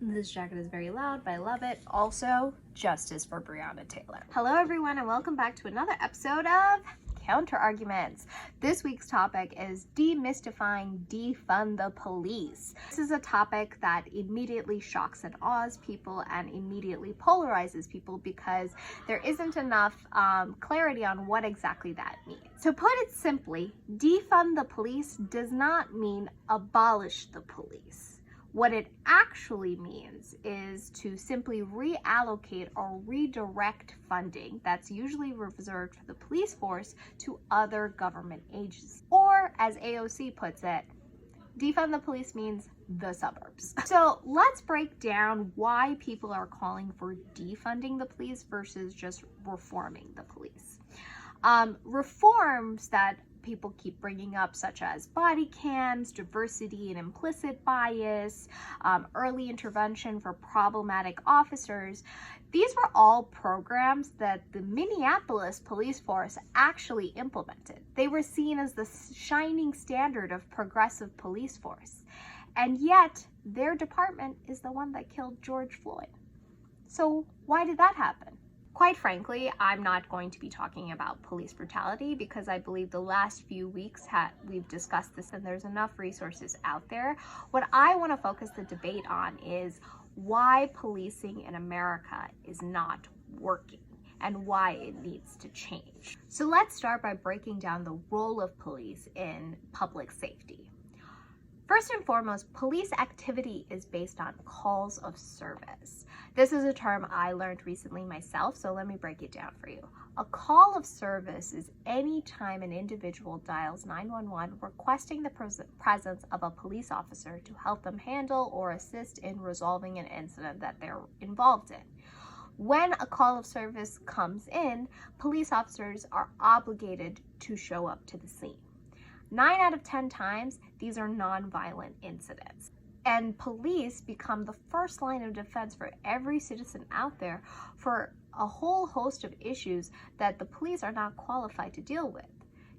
This jacket is very loud, but I love it. Also, justice for Breonna Taylor. Hello everyone and welcome back to another episode of Counter Arguments. This week's topic is demystifying defund the police. This is a topic that immediately shocks and awes people and immediately polarizes people because there isn't enough clarity on what exactly that means. To put it simply, defund the police does not mean abolish the police. What it actually means is to simply reallocate or redirect funding that's usually reserved for the police force to other government agencies. Or, as AOC puts it, defund the police means the suburbs. So let's break down why people are calling for defunding the police versus just reforming the police. Reforms that people keep bringing up, such as body cams, diversity and implicit bias, early intervention for problematic officers. These were all programs that the Minneapolis police force actually implemented. They were seen as the shining standard of progressive police force. And yet, their department is the one that killed George Floyd. So why did that happen? Quite frankly, I'm not going to be talking about police brutality because I believe the last few weeks we've discussed this and there's enough resources out there. What I want to focus the debate on is why policing in America is not working and why it needs to change. So let's start by breaking down the role of police in public safety. First and foremost, police activity is based on calls of service. This is a term I learned recently myself, so let me break it down for you. A call of service is any time an individual dials 911 requesting the presence of a police officer to help them handle or assist in resolving an incident that they're involved in. When a call of service comes in, police officers are obligated to show up to the scene. 9 out of 10 times, these are non-violent incidents. And police become the first line of defense for every citizen out there for a whole host of issues that the police are not qualified to deal with.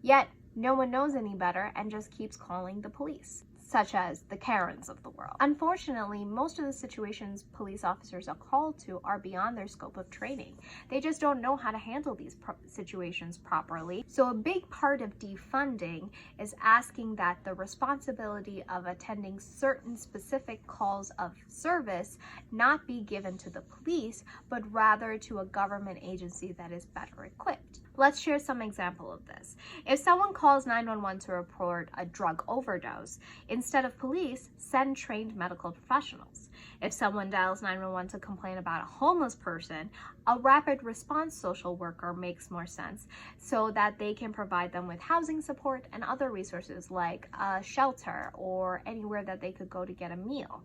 Yet, no one knows any better and just keeps calling the police, such as the Karens of the world. Unfortunately, most of the situations police officers are called to are beyond their scope of training. They just don't know how to handle these situations properly. So a big part of defunding is asking that the responsibility of attending certain specific calls of service not be given to the police, but rather to a government agency that is better equipped. Let's share some example of this. If someone calls 911 to report a drug overdose, instead of police, send trained medical professionals. If someone dials 911 to complain about a homeless person, a rapid response social worker makes more sense so that they can provide them with housing support and other resources like a shelter or anywhere that they could go to get a meal.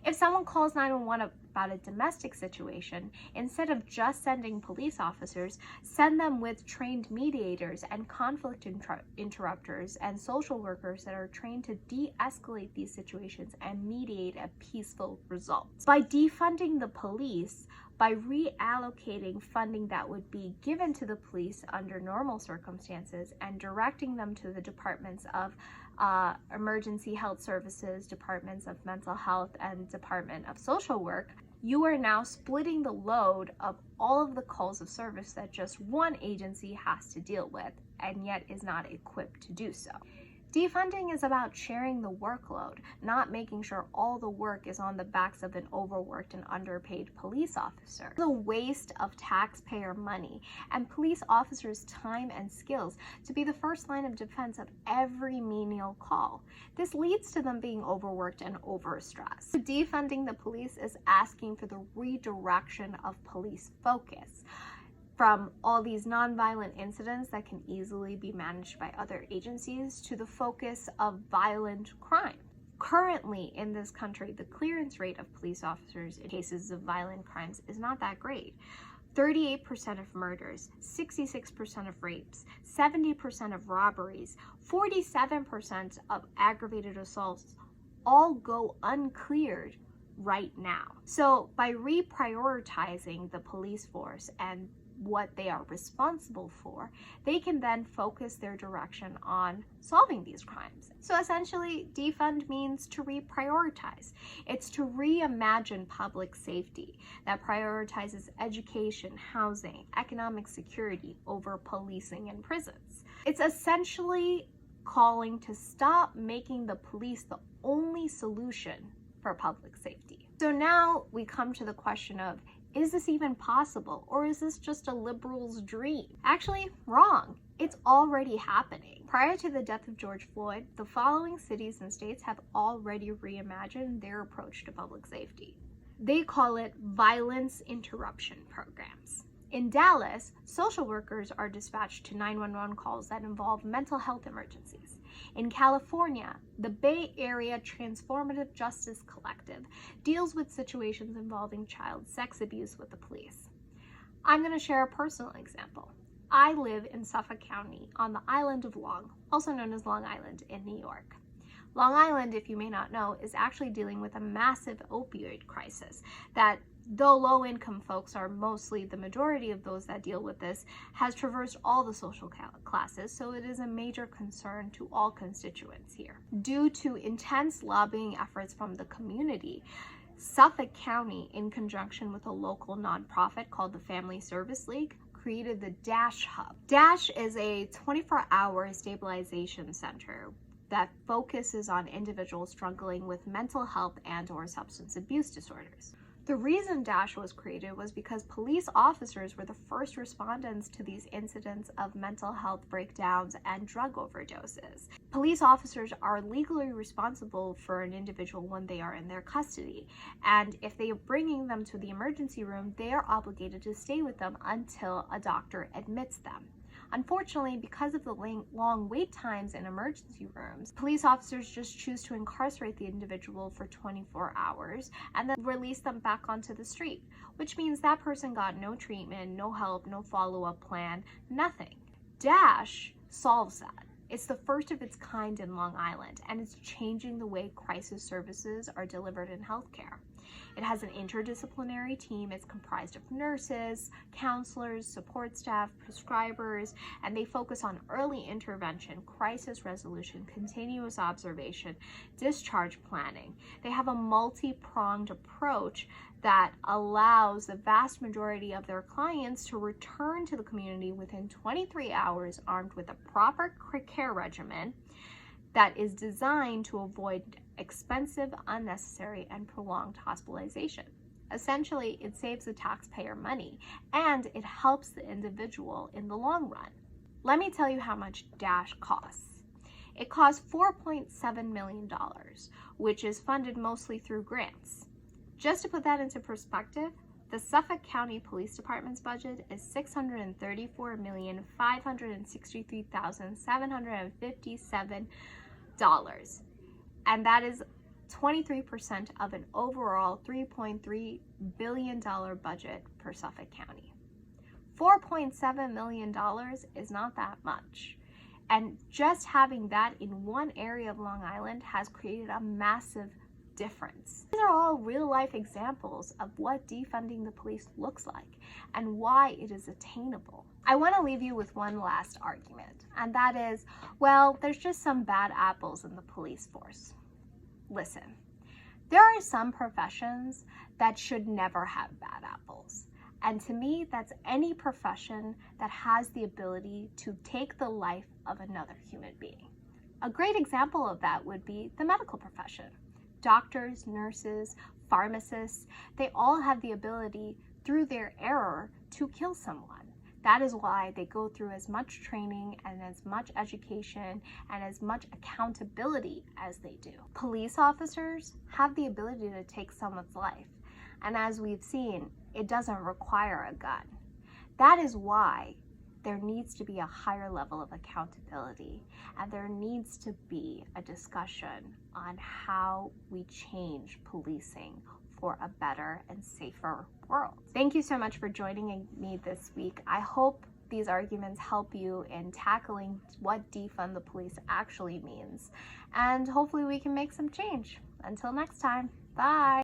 If someone calls 911 about a domestic situation, instead of just sending police officers, send them with trained mediators and conflict interrupters and social workers that are trained to de-escalate these situations and mediate a peaceful result. By defunding the police, by reallocating funding that would be given to the police under normal circumstances and directing them to the departments of emergency health services, departments of mental health, and department of social work, you are now splitting the load of all of the calls of service that just one agency has to deal with and yet is not equipped to do so. Defunding is about sharing the workload, not making sure all the work is on the backs of an overworked and underpaid police officer. It's a waste of taxpayer money and police officers' time and skills to be the first line of defense of every menial call. This leads to them being overworked and overstressed. Defunding the police is asking for the redirection of police focus from all these nonviolent incidents that can easily be managed by other agencies to the focus of violent crime. Currently in this country, the clearance rate of police officers in cases of violent crimes is not that great. 38% of murders, 66% of rapes, 70% of robberies, 47% of aggravated assaults all go uncleared right now. So by reprioritizing the police force and what they are responsible for, they can then focus their direction on solving these crimes. So essentially, defund means to reprioritize. It's to reimagine public safety that prioritizes education, housing, economic security over policing and prisons. It's essentially calling to stop making the police the only solution for public safety. So now we come to the question of, is this even possible, or is this just a liberal's dream? Actually, wrong. It's already happening. Prior to the death of George Floyd, the following cities and states have already reimagined their approach to public safety. They call it violence interruption programs. In Dallas, social workers are dispatched to 911 calls that involve mental health emergencies. In California, the Bay Area Transformative Justice Collective deals with situations involving child sex abuse with the police. I'm going to share a personal example. I live in Suffolk County on the island of Long, also known as Long Island in New York. Long Island, if you may not know, is actually dealing with a massive opioid crisis that, though low-income folks are mostly the majority of those that deal with this, has traversed all the social classes, so it is a major concern to all constituents here. Due to intense lobbying efforts from the community, Suffolk County, in conjunction with a local nonprofit called the Family Service League, created the DASH Hub. DASH is a 24-hour stabilization center that focuses on individuals struggling with mental health and/or substance abuse disorders. The reason DASH was created was because police officers were the first respondents to these incidents of mental health breakdowns and drug overdoses. Police officers are legally responsible for an individual when they are in their custody, and if they are bringing them to the emergency room, they are obligated to stay with them until a doctor admits them. Unfortunately, because of the long wait times in emergency rooms, police officers just choose to incarcerate the individual for 24 hours and then release them back onto the street, which means that person got no treatment, no help, no follow-up plan, nothing. DASH solves that. It's the first of its kind in Long Island, and it's changing the way crisis services are delivered in healthcare. It has an interdisciplinary team. It's comprised of nurses, counselors, support staff, prescribers, and they focus on early intervention, crisis resolution, continuous observation, discharge planning. They have a multi-pronged approach that allows the vast majority of their clients to return to the community within 23 hours armed with a proper care regimen that is designed to avoid expensive, unnecessary, and prolonged hospitalization. Essentially, it saves the taxpayer money and it helps the individual in the long run. Let me tell you how much DASH costs. It costs $4.7 million, which is funded mostly through grants. Just to put that into perspective, the Suffolk County Police Department's budget is $634,563,757, and that is 23% of an overall $3.3 billion budget for Suffolk County. $4.7 million is not that much. And just having that in one area of Long Island has created a massive difference. These are all real-life examples of what defunding the police looks like and why it is attainable. I want to leave you with one last argument, and that is, well, there's just some bad apples in the police force. Listen, there are some professions that should never have bad apples. And to me, that's any profession that has the ability to take the life of another human being. A great example of that would be the medical profession. Doctors, nurses, pharmacists, they all have the ability through their error to kill someone. That is why they go through as much training and as much education and as much accountability as they do. Police officers have the ability to take someone's life. And as we've seen, it doesn't require a gun. That is why there needs to be a higher level of accountability, and there needs to be a discussion on how we change policing for a better and safer world. Thank you so much for joining me this week. I hope these arguments help you in tackling what defund the police actually means, and hopefully we can make some change. Until next time, bye.